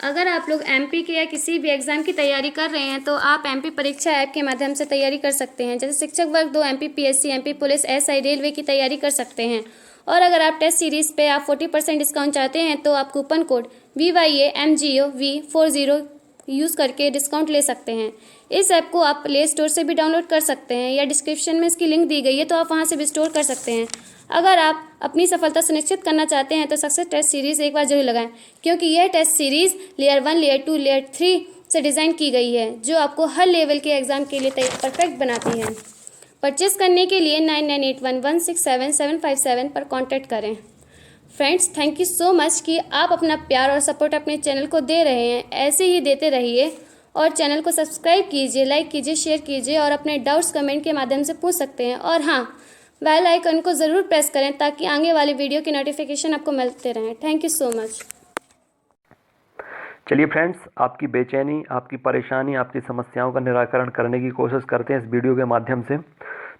अगर आप लोग एमपी के या किसी भी एग्ज़ाम की तैयारी कर रहे हैं तो आप एमपी परीक्षा ऐप के माध्यम से तैयारी कर सकते हैं। जैसे शिक्षक वर्ग 2, MP PSC, MP police, SI, railway की तैयारी कर सकते हैं। और अगर आप टेस्ट सीरीज़ पे आप 40% डिस्काउंट चाहते हैं तो आप कूपन कोड VYAMGOV40 यूज़ करके डिस्काउंट ले सकते हैं। इस ऐप को आप प्ले स्टोर से भी डाउनलोड कर सकते हैं या डिस्क्रिप्शन में इसकी लिंक दी गई है तो आप वहां से भी स्टोर कर सकते हैं। अगर आप अपनी सफलता सुनिश्चित करना चाहते हैं तो सक्सेस टेस्ट सीरीज़ एक बार जरूर लगाएं, क्योंकि यह test series layer 1, layer 2, layer 3 से डिज़ाइन की गई है जो आपको हर लेवल के एग्ज़ाम के लिए परफेक्ट बनाती है। परचेस करने के लिए 9981167757 पर कॉन्टैक्ट करें। Friends, thank you so much कि आप अपना प्यार और सपोर्ट अपने चैनल को दे रहे हैं। ऐसे ही देते रहिए और चैनल को सब्सक्राइब कीजिए, लाइक कीजिए, शेयर कीजिए और अपने डाउट्स कमेंट के माध्यम से पूछ सकते हैं। और हाँ, बेल आइकन को ज़रूर प्रेस करें ताकि आगे वाली वीडियो की नोटिफिकेशन आपको मिलते रहें। Thank you so much. चलिए फ्रेंड्स, आपकी बेचैनी, आपकी परेशानी, आपकी समस्याओं का निराकरण करने की कोशिश करते हैं इस वीडियो के माध्यम से।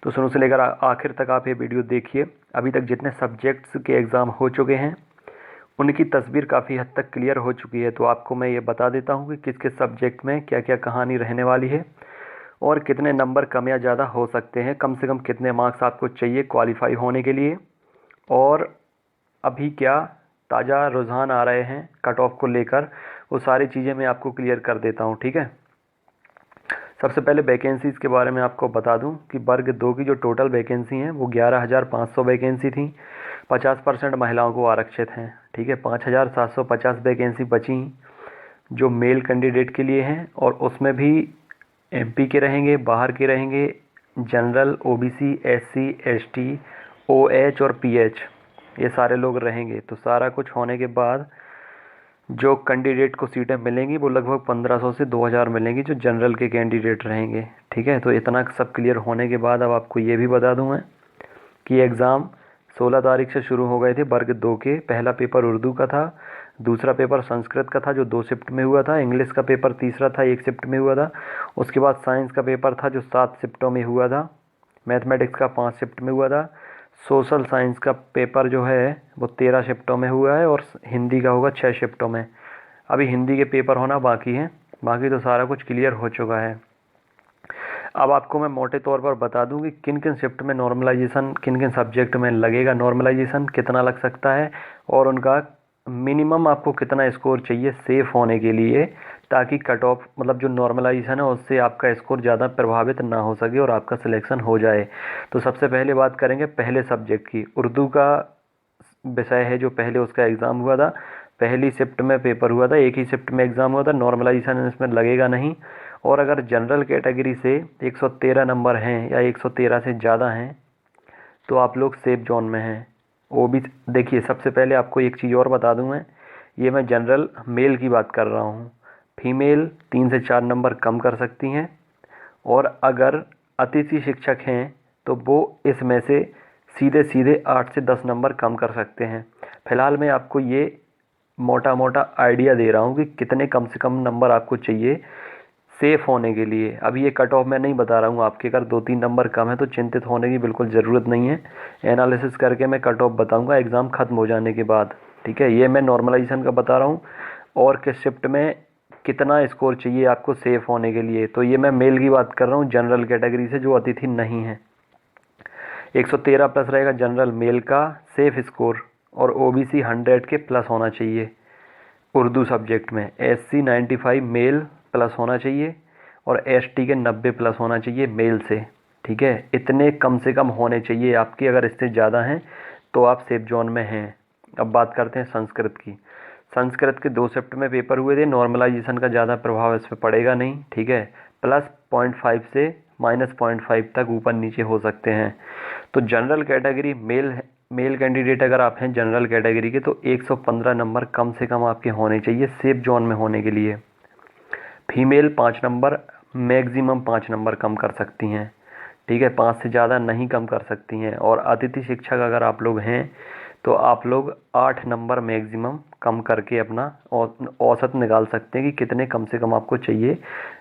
तो शुरू से लेकर आखिर तक आप ये वीडियो देखिए। अभी तक जितने सब्जेक्ट्स के एग्ज़ाम हो चुके हैं उनकी तस्वीर काफ़ी हद तक क्लियर हो चुकी है। तो आपको मैं ये बता देता हूँ कि किस किस सब्जेक्ट में क्या क्या कहानी रहने वाली है और कितने नंबर कम या ज़्यादा हो सकते हैं, कम से कम कितने मार्क्स आपको चाहिए क्वालिफाई होने के लिए, और अभी क्या ताज़ा रुझान आ रहे हैं कट ऑफ को लेकर, वो सारी चीज़ें मैं आपको क्लियर कर देता हूँ। ठीक है, सबसे पहले वैकेंसीज़ के बारे में आपको बता दूं कि वर्ग 2 की जो टोटल वैकेंसी हैं वो 11,500 वैकेंसी थी। 50% महिलाओं को आरक्षित हैं। ठीक है, 5,750 वैकेंसी बची जो मेल कैंडिडेट के लिए हैं, और उसमें भी एमपी के रहेंगे, बाहर के रहेंगे, general, OBC, SC, ST, OH और पीएच, ये सारे लोग रहेंगे। तो सारा कुछ होने के बाद जो कैंडिडेट को सीटें मिलेंगी वो लगभग 1500 से 2000 मिलेंगी जो जनरल के कैंडिडेट रहेंगे। ठीक है, तो इतना सब क्लियर होने के बाद अब आपको ये भी बता दूं मैं कि एग्ज़ाम 16 तारीख से शुरू हो गए थे वर्ग 2 के। पहला पेपर उर्दू का था, दूसरा पेपर संस्कृत का था जो 2 शिफ्ट में हुआ था, इंग्लिश का पेपर तीसरा था 1 शिफ्ट में हुआ था, उसके बाद साइंस का पेपर था जो 7 शिफ्टों में हुआ था, मैथमेटिक्स का 5 शिफ्ट में हुआ था, सोशल साइंस का पेपर जो है वो 13 शिफ्टों में हुआ है, और हिंदी का होगा 6 शिफ्टों में। अभी हिंदी के पेपर होना बाकी है, बाकी तो सारा कुछ क्लियर हो चुका है। अब आपको मैं मोटे तौर पर बता दूं कि किन किन शिफ्ट में नॉर्मलाइजेशन, किन किन सब्जेक्ट में लगेगा नॉर्मलाइजेशन, कितना लग सकता है, और उनका मिनिमम आपको कितना स्कोर चाहिए सेफ़ होने के लिए, ताकि कट ऑफ मतलब जो नॉर्मलाइजेशन है उससे आपका स्कोर ज़्यादा प्रभावित ना हो सके और आपका सिलेक्शन हो जाए। तो सबसे पहले बात करेंगे पहले सब्जेक्ट की। उर्दू का विषय है जो पहले उसका एग्ज़ाम हुआ था, पहली शिफ्ट में पेपर हुआ था, एक ही शिफ्ट में एग्ज़ाम हुआ था, नॉर्मलाइजेशन इसमें लगेगा नहीं। और अगर जनरल कैटेगरी से 113 नंबर हैं या 113 से ज़्यादा हैं तो आप लोग सेफ जोन में हैं। वो भी देखिए, सबसे पहले आपको एक चीज़ और बता दूं ये मैं जनरल मेल की बात कर रहा हूँ। फीमेल 3 से 4 नंबर कम कर सकती हैं, और अगर अतिथि शिक्षक हैं तो वो इसमें से सीधे सीधे 8 से 10 नंबर कम कर सकते हैं। फ़िलहाल मैं आपको ये मोटा मोटा आइडिया दे रहा हूँ कि कितने कम से कम नंबर आपको चाहिए सेफ़ होने के लिए। अभी ये कट ऑफ मैं नहीं बता रहा हूँ आपके, अगर 2-3 नंबर कम है तो चिंतित होने की बिल्कुल ज़रूरत नहीं है। एनालिसिस करके मैं कट ऑफ बताऊँगा एग्ज़ाम ख़त्म हो जाने के बाद। ठीक है, ये मैं नॉर्मलाइजेशन का बता रहा हूँ और किस शिफ्ट में कितना स्कोर चाहिए आपको सेफ़ होने के लिए। तो ये मैं मेल की बात कर रहा हूँ जनरल कैटेगरी से जो अतिथि नहीं है। 113 प्लस रहेगा जनरल मेल का सेफ़ स्कोर, और ओबीसी 100 के प्लस होना चाहिए उर्दू सब्जेक्ट में, एससी 95 मेल प्लस होना चाहिए, और एसटी के 90 प्लस होना चाहिए मेल से। ठीक है, इतने कम से कम होने चाहिए आपके, अगर इससे ज़्यादा हैं तो आप सेफ जोन में हैं। अब बात करते हैं संस्कृत की। संस्कृत के 2 शिफ्ट में पेपर हुए थे, नॉर्मलाइजेशन का ज़्यादा प्रभाव इस पर पड़ेगा नहीं। ठीक है, प्लस 0.5 से -0.5 तक ऊपर नीचे हो सकते हैं। तो जनरल कैटेगरी मेल कैंडिडेट अगर आप हैं जनरल कैटेगरी के तो 115 नंबर कम से कम आपके होने चाहिए सेफ जोन में होने के लिए। फीमेल 5 नंबर, मैक्सिमम 5 नंबर कम कर सकती हैं। ठीक है, 5 से ज़्यादा नहीं कम कर सकती हैं। और अतिथि शिक्षक अगर आप लोग हैं तो आप लोग 8 नंबर मैक्सिमम कम करके अपना औसत निकाल सकते हैं कि कितने कम से कम आपको चाहिए।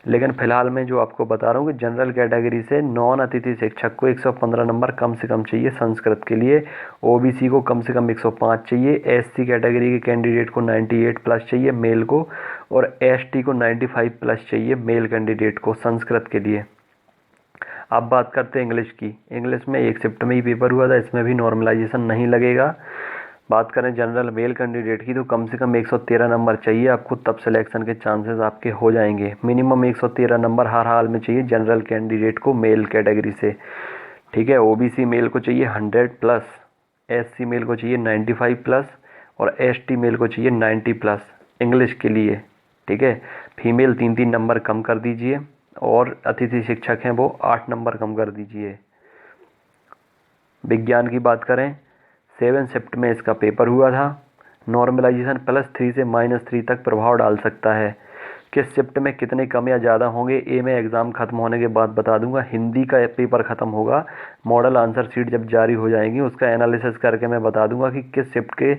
लेकिन फ़िलहाल मैं जो आपको बता रहा हूँ कि जनरल कैटेगरी से नॉन अतिथि शिक्षक को 115 नंबर कम से कम चाहिए संस्कृत के लिए, ओबीसी को कम से कम 105 चाहिए, एससी कैटेगरी के कैंडिडेट को 98 प्लस चाहिए मेल को, और एसटी को 95 प्लस चाहिए मेल कैंडिडेट को संस्कृत के लिए। अब बात करते हैं इंग्लिश की। इंग्लिश में एक शिफ्ट में ही पेपर हुआ था, इसमें भी नॉर्मलाइजेशन नहीं लगेगा। बात करें जनरल मेल कैंडिडेट की तो कम से कम 113 नंबर चाहिए आपको, तब सिलेक्शन के चांसेस आपके हो जाएंगे। मिनिमम 113 नंबर हर हाल में चाहिए जनरल कैंडिडेट को मेल कैटेगरी से, ठीक है। ओबीसी मेल को चाहिए 100 प्लस, एससी मेल को चाहिए 95 प्लस और एसटी मेल को चाहिए 90 प्लस इंग्लिश के लिए, ठीक है। फीमेल 3-3 नंबर कम कर दीजिए और अतिथि शिक्षक हैं वो 8 नंबर कम कर दीजिए। विज्ञान की बात करें 7 शिफ्ट में इसका पेपर हुआ था। नॉर्मलाइजेशन +3 से -3 तक प्रभाव डाल सकता है। किस शिफ्ट में कितने कम या ज़्यादा होंगे ये मैं एग्ज़ाम ख़त्म होने के बाद बता दूंगा। हिंदी का पेपर ख़त्म होगा, मॉडल आंसर शीट जब जारी हो जाएगी उसका एनालिसिस करके मैं बता दूंगा कि किस शिफ्ट के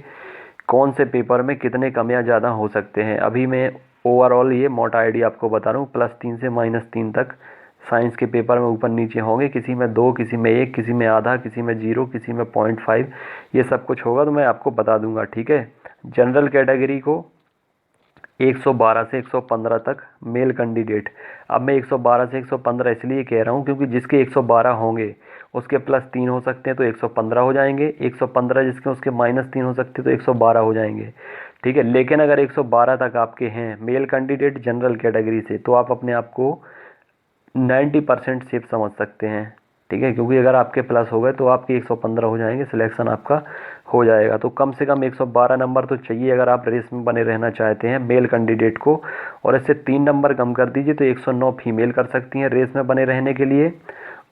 कौन से पेपर में कितने कम या ज़्यादा हो सकते हैं। अभी मैं ओवरऑल ये मोटा आइडिया आपको बता रहा हूँ। +3 से -3 तक साइंस के पेपर में ऊपर नीचे होंगे, किसी में 2, किसी में 1, किसी में आधा, किसी में 0, किसी में 0.5, ये सब कुछ होगा तो मैं आपको बता दूंगा, ठीक है। जनरल कैटेगरी को 112 से 115 तक मेल कैंडिडेट। अब मैं 112 से 115 इसलिए कह रहा हूँ क्योंकि जिसके 112 होंगे उसके +3 हो सकते हैं तो 115 हो जाएंगे, 115 जिसके उसके -3 हो सकते हैं तो 112 हो जाएंगे, ठीक है। लेकिन अगर 112 तक आपके हैं मेल कैंडिडेट जनरल कैटेगरी से तो आप अपने आप को 90% सेफ समझ सकते हैं, ठीक है। क्योंकि अगर आपके प्लस हो गए तो आपके 115 हो जाएंगे, सिलेक्शन आपका हो जाएगा। तो कम से कम 112 नंबर तो चाहिए अगर आप रेस में बने रहना चाहते हैं मेल कैंडिडेट को। और इससे 3 नंबर कम कर दीजिए तो 109 फीमेल कर सकती हैं रेस में बने रहने के लिए,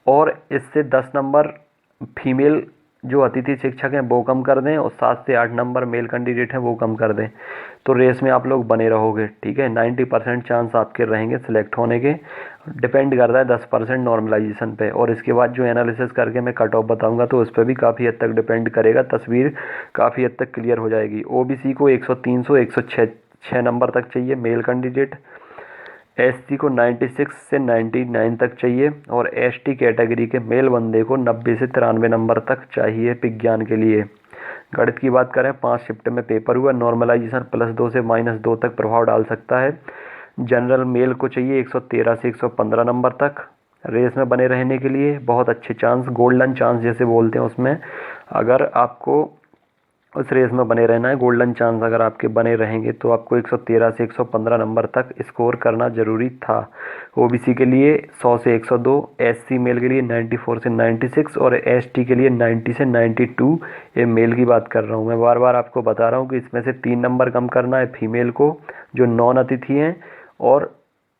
और इससे 10 नंबर फीमेल जो अतिथि शिक्षक हैं वो कम कर दें और 7 से 8 नंबर मेल कैंडिडेट हैं वो कम कर दें, तो रेस में आप लोग बने रहोगे, ठीक है। 90% चांस आपके रहेंगे सिलेक्ट होने के। डिपेंड करता है 10% नॉर्मलाइजेशन पे, और इसके बाद जो एनालिसिस करके मैं कट ऑफ बताऊंगा तो उस पर भी काफ़ी हद तक डिपेंड करेगा, तस्वीर काफ़ी हद तक क्लियर हो जाएगी। ओबीसी को 106 नंबर तक चाहिए मेल कैंडिडेट, एससी को 96 से 99 तक चाहिए और एसटी कैटेगरी के मेल बंदे को 90 से 93 नंबर तक चाहिए विज्ञान के लिए। गणित की बात करें 5 शिफ्ट में पेपर हुआ। नॉर्मलाइजेशन +2 से -2 तक प्रभाव डाल सकता है। जनरल मेल को चाहिए 113 से 115 नंबर तक रेस में बने रहने के लिए। बहुत अच्छे चांस, गोल्डन चांस जैसे बोलते हैं उसमें, अगर आपको उस रेस में बने रहना है, गोल्डन चांस अगर आपके बने रहेंगे तो आपको 113 से 115 नंबर तक स्कोर करना ज़रूरी था। ओबीसी के लिए 100 से 102, एससी मेल के लिए 94 से 96 और एसटी के लिए 90 से 92। ये मेल की बात कर रहा हूँ मैं, बार बार आपको बता रहा हूँ कि इसमें से 3 नंबर कम करना है फीमेल को जो नॉन अतिथि हैं, और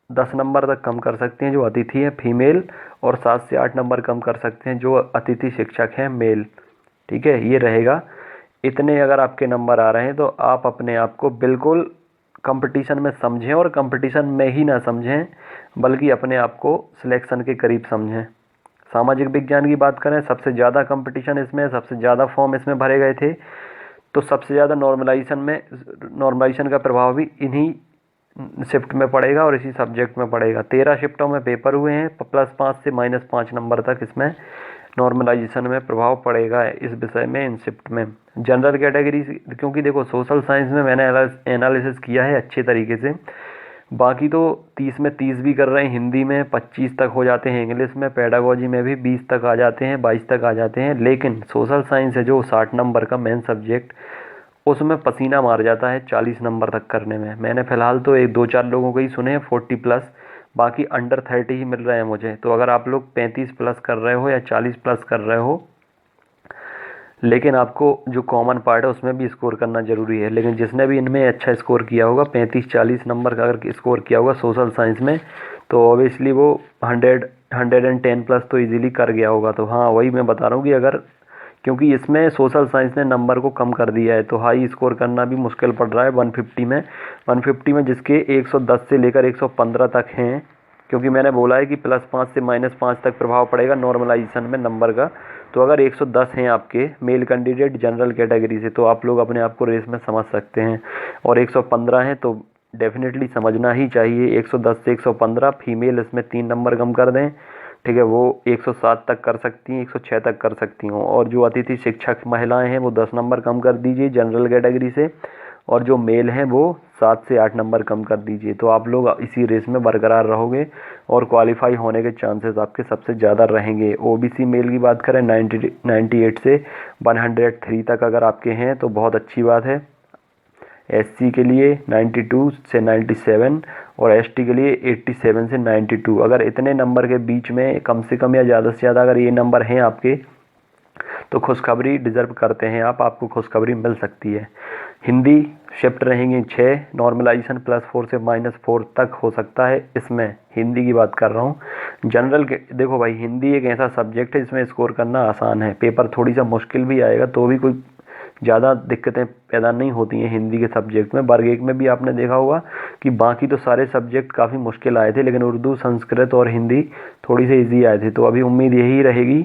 10 नंबर तक कम कर सकते हैं जो अतिथि हैं फीमेल, और 7 से 8 नंबर कम कर सकते हैं जो अतिथि शिक्षक हैं मेल, ठीक है। ये रहेगा। इतने अगर आपके नंबर आ रहे हैं तो आप अपने आप को बिल्कुल कंपटीशन में समझें, और कंपटीशन में ही ना समझें बल्कि अपने आप को सिलेक्शन के करीब समझें। सामाजिक विज्ञान की बात करें सबसे ज़्यादा कंपटीशन इसमें, सबसे ज़्यादा फॉर्म इसमें भरे गए थे, तो सबसे ज़्यादा नॉर्मलाइजेशन का प्रभाव भी इन्हीं शिफ्ट में पड़ेगा और इसी सब्जेक्ट में पड़ेगा। 13 शिफ्टों में पेपर हुए हैं, +5 से -5 नंबर तक इसमें नॉर्मलाइजेशन में प्रभाव पड़ेगा इस विषय में, इन शिफ्ट में। जनरल कैटेगरी क्योंकि देखो सोशल साइंस में मैंने एनालिसिस किया है अच्छे तरीके से, बाकी तो 30 में 30 भी कर रहे हैं, हिंदी में 25 तक हो जाते हैं, इंग्लिश में पेडागोजी में भी 20 तक आ जाते हैं, 22 तक आ जाते हैं। लेकिन सोशल साइंस है जो 60 नंबर का मेन सब्जेक्ट, उसमें पसीना मार जाता है 40 नंबर तक करने में। मैंने फ़िलहाल तो 1-2-4 लोगों को ही सुने हैं 40 प्लस, बाकी अंडर 30 ही मिल रहे हैं मुझे। तो अगर आप लोग 35 प्लस कर रहे हो या 40 प्लस कर रहे हो, लेकिन आपको जो कॉमन पार्ट है उसमें भी स्कोर करना ज़रूरी है। लेकिन जिसने भी इनमें अच्छा स्कोर किया होगा 35-40 नंबर का अगर स्कोर किया होगा सोशल साइंस में, तो ऑब्वियसली वो 110 प्लस तो इजीली कर गया होगा। तो हाँ, वही मैं बता रहा हूँ कि अगर, क्योंकि इसमें सोशल साइंस ने नंबर को कम कर दिया है तो हाई स्कोर करना भी मुश्किल पड़ रहा है। 150 में जिसके 110 से लेकर 115 तक हैं, क्योंकि मैंने बोला है कि +5 से -5 तक प्रभाव पड़ेगा नॉर्मलाइजेशन में नंबर का। तो अगर 110 हैं आपके मेल कैंडिडेट जनरल कैटेगरी से तो आप लोग अपने आप को रेस में समझ सकते हैं, और 115 हैं तो डेफिनेटली समझना ही चाहिए। 110 से 115 फीमेल, इसमें 3 नंबर कम कर दें, ठीक है, वो 107 तक कर सकती हैं, 106 तक कर सकती हूँ। और जो अतिथि शिक्षक महिलाएं हैं वो 10 नंबर कम कर दीजिए जनरल कैटेगरी से, और जो मेल हैं वो 7 से 8 नंबर कम कर दीजिए। तो आप लोग इसी रेस में बरकरार रहोगे और क्वालिफाई होने के चांसेस आपके सबसे ज़्यादा रहेंगे। ओबीसी मेल की बात करें 98 से 103 तक अगर आपके हैं तो बहुत अच्छी बात है। एससी के लिए 92 से 97 और एसटी के लिए 87 से 92। अगर इतने नंबर के बीच में कम से कम या ज़्यादा से ज़्यादा अगर ये नंबर हैं आपके तो खुशखबरी डिज़र्व करते हैं आप, आपको खुशखबरी मिल सकती है। हिंदी शिफ्ट रहेंगी 6, नॉर्मलाइजेशन +4 से -4 तक हो सकता है, इसमें हिंदी की बात कर रहा हूँ। जनरल के देखो भाई, हिंदी एक ऐसा सब्जेक्ट है जिसमें स्कोर करना आसान है, पेपर थोड़ी सा मुश्किल भी आएगा तो भी कोई ज़्यादा दिक्कतें पैदा नहीं होती हैं हिंदी के सब्जेक्ट में। वर्ग 1 में भी आपने देखा होगा कि बाकी तो सारे सब्जेक्ट काफ़ी मुश्किल आए थे, लेकिन उर्दू, संस्कृत और हिंदी थोड़ी सी ईजी आए थे। तो अभी उम्मीद यही रहेगी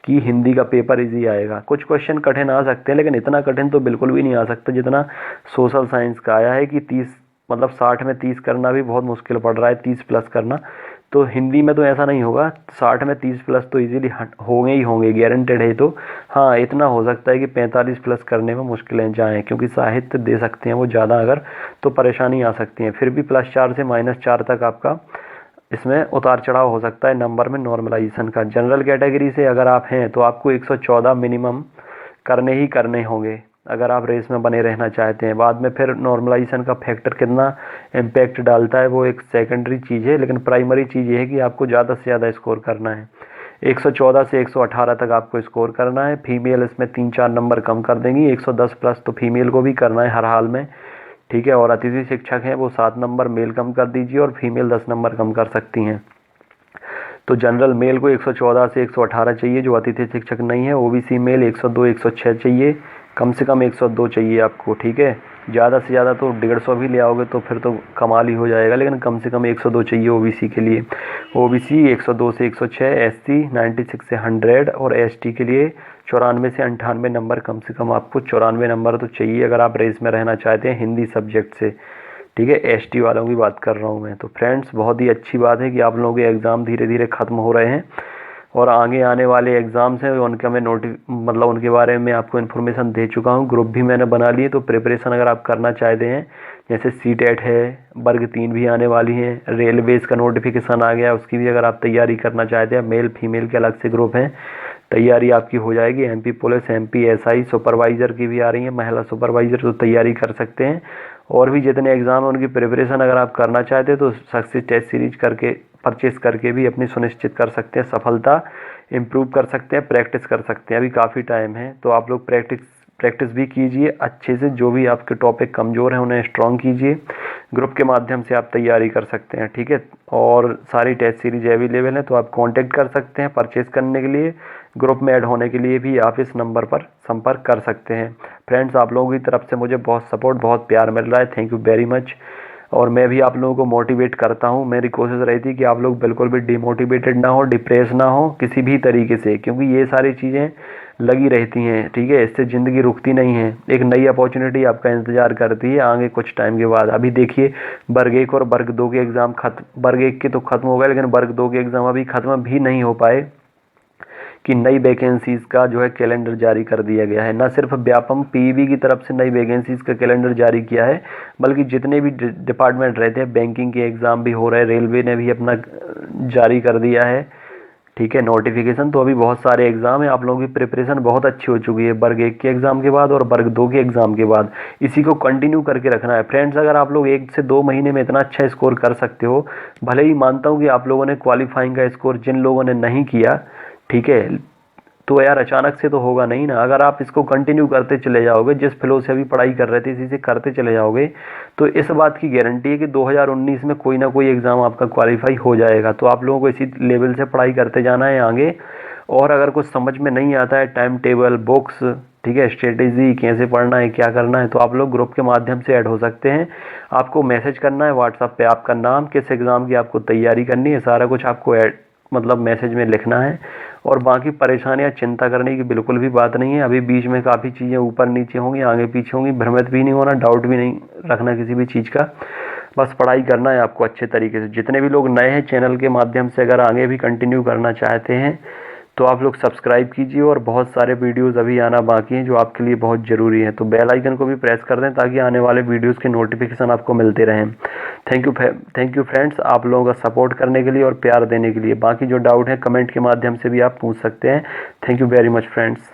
कि हिंदी का पेपर इजी आएगा। कुछ क्वेश्चन कठिन आ सकते हैं, लेकिन इतना कठिन तो बिल्कुल भी नहीं आ सकता जितना सोशल साइंस का आया है कि 30 मतलब 60 में 30 करना भी बहुत मुश्किल पड़ रहा है, 30 प्लस करना। तो हिंदी में तो ऐसा नहीं होगा, 60 में 30 प्लस तो इजीली होंगे ही होंगे, गारंटेड है। तो हाँ, इतना हो सकता है कि 45 प्लस करने में मुश्किलें जाएँ, क्योंकि साहित्य दे सकते हैं वो ज़्यादा अगर, तो परेशानी आ सकती है। फिर भी +4 से -4 तक आपका इसमें उतार चढ़ाव हो सकता है नंबर में नॉर्मलाइजेशन का। जनरल कैटेगरी से अगर आप हैं तो आपको 114 मिनिमम करने ही करने होंगे अगर आप रेस में बने रहना चाहते हैं। बाद में फिर नॉर्मलाइजेशन का फैक्टर कितना इम्पैक्ट डालता है वो एक सेकेंडरी चीज़ है, लेकिन प्राइमरी चीज़ ये है कि आपको ज़्यादा से ज़्यादा स्कोर करना है। 114 से 118 तक आपको स्कोर करना है। फीमेल इसमें 3-4 नंबर कम कर देंगी, 110 प्लस तो फीमेल को भी करना है हर हाल में, ठीक है। और अतिथि शिक्षक हैं वो 7 नंबर मेल कम कर दीजिए और फीमेल 10 नंबर कम कर सकती हैं। तो जनरल मेल को 114 से 118 चाहिए जो अतिथि शिक्षक नहीं है। ओबीसी मेल 102 106 चाहिए, कम से कम 102 चाहिए आपको, ठीक है। ज़्यादा से ज़्यादा तो 150 भी ले आओगे तो फिर तो कमाल ही हो जाएगा, लेकिन कम से कम 102 चाहिए ओबीसी के लिए। ओबीसी 102 से 106, एससी 96 से 100 और एसटी के लिए 94 से 98 नंबर, कम से कम आपको 94 नंबर तो चाहिए अगर आप रेस में रहना चाहते हैं हिंदी सब्जेक्ट से, ठीक है। एसटी वालों की बात कर रहा हूँ मैं। तो फ्रेंड्स, बहुत ही अच्छी बात है कि आप लोगों के एग्ज़ाम धीरे धीरे ख़त्म हो रहे हैं और आगे आने वाले एग्ज़ाम्स हैं उनका मैं मतलब उनके बारे में आपको इन्फॉर्मेशन दे चुका हूँ। ग्रुप भी मैंने बना लिए, तो प्रिपरेशन अगर आप करना चाहते हैं, जैसे सीटेट है, वर्ग 3 भी आने वाली हैं, रेलवेज़ का नोटिफिकेशन आ गया, उसकी भी अगर आप तैयारी करना चाहते हैं, मेल फीमेल के अलग से ग्रुप हैं, तैयारी आपकी हो जाएगी। MP police, MP SI supervisor की भी आ रही है, महिला सुपरवाइज़र, तो तैयारी कर सकते हैं। और भी जितने एग्ज़ाम हैं उनकी प्रिपरेशन अगर आप करना चाहते हैं तो सक्सेस टेस्ट सीरीज करके परचेस करके भी अपनी सुनिश्चित कर सकते हैं, सफलता इम्प्रूव कर सकते हैं, प्रैक्टिस कर सकते हैं। अभी काफ़ी टाइम है तो आप लोग प्रैक्टिस भी कीजिए अच्छे से, जो भी आपके टॉपिक कमज़ोर हैं उन्हें स्ट्रॉन्ग कीजिए। ग्रुप के माध्यम से आप तैयारी कर सकते हैं, ठीक है। और सारी टेस्ट सीरीज अवेलेबल है, तो आप कांटेक्ट कर सकते हैं परचेस करने के लिए। ग्रुप में ऐड होने के लिए भी आप इस नंबर पर संपर्क कर सकते हैं। फ्रेंड्स, आप लोगों की तरफ से मुझे बहुत सपोर्ट, बहुत प्यार मिल रहा है, थैंक यू वेरी मच। और मैं भी आप लोगों को मोटिवेट करता हूँ। मेरी कोशिश रहती है कि आप लोग बिल्कुल भी डिमोटिवेटेड ना हो, डिप्रेस ना हो किसी भी तरीके से, क्योंकि ये सारी चीज़ें लगी रहती हैं, ठीक है। इससे ज़िंदगी रुकती नहीं है, एक नई अपॉर्चुनिटी आपका इंतज़ार करती है आगे कुछ टाइम के बाद। अभी देखिए, वर्ग 1 और वर्ग 2 के एग्ज़ाम वर्ग 1 के तो ख़त्म हो गए, लेकिन वर्ग 2 के एग्ज़ाम अभी ख़त्म भी नहीं हो पाए कि नई वैकेंसीज़ का जो है कैलेंडर जारी कर दिया गया है। न सिर्फ व्यापम पीईबी की तरफ से नई वैकेंसीज़ का कैलेंडर जारी किया है, बल्कि जितने भी डिपार्टमेंट रहते हैं, बैंकिंग के एग्ज़ाम भी हो रहे हैं, रेलवे ने भी अपना जारी कर दिया है, ठीक है, नोटिफिकेशन। तो अभी बहुत सारे एग्ज़ाम हैं, आप लोगों की प्रिपरेशन बहुत अच्छी हो चुकी है वर्ग 1 के एग्ज़ाम के बाद और वर्ग 2 के एग्ज़ाम के बाद। इसी को कंटिन्यू करके रखना है फ्रेंड्स। अगर आप लोग 1 से 2 महीने में इतना अच्छा स्कोर कर सकते हो, भले ही मानता हूँ कि आप लोगों ने क्वालिफाइंग का स्कोर जिन लोगों ने नहीं किया, ठीक है, तो यार अचानक से तो होगा नहीं ना। अगर आप इसको कंटिन्यू करते चले जाओगे, जिस फ्लो से अभी पढ़ाई कर रहे थे इसी से करते चले जाओगे, तो इस बात की गारंटी है कि 2019 में कोई ना कोई एग्ज़ाम आपका क्वालिफाई हो जाएगा। तो आप लोगों को इसी लेवल से पढ़ाई करते जाना है आगे। और अगर कुछ समझ में नहीं आता है, टाइम टेबल, बुक्स, ठीक है, स्ट्रेटेजी कैसे पढ़ना है, क्या करना है, तो आप लोग ग्रुप के माध्यम से ऐड हो सकते हैं। आपको मैसेज करना है व्हाट्सएप पे, आपका नाम, किस एग्ज़ाम की आपको तैयारी करनी है, सारा कुछ आपको मतलब मैसेज में लिखना है। और बाकी परेशानियां, चिंता करने की बिल्कुल भी बात नहीं है। अभी बीच में काफ़ी चीज़ें ऊपर नीचे होंगी, आगे पीछे होंगी, भ्रमित भी नहीं होना, डाउट भी नहीं रखना किसी भी चीज़ का। बस पढ़ाई करना है आपको अच्छे तरीके से। जितने भी लोग नए हैं चैनल के माध्यम से, अगर आगे भी कंटिन्यू करना चाहते हैं तो आप लोग सब्सक्राइब कीजिए और बहुत सारे वीडियोस अभी आना बाकी हैं जो आपके लिए बहुत ज़रूरी है। तो बेल आइकन को भी प्रेस कर दें ताकि आने वाले वीडियोस के नोटिफिकेशन आपको मिलते रहें। थैंक यू फ्रेंड्स, आप लोगों का सपोर्ट करने के लिए और प्यार देने के लिए। बाकी जो डाउट है कमेंट के माध्यम से भी आप पूछ सकते हैं। Thank you very much friends.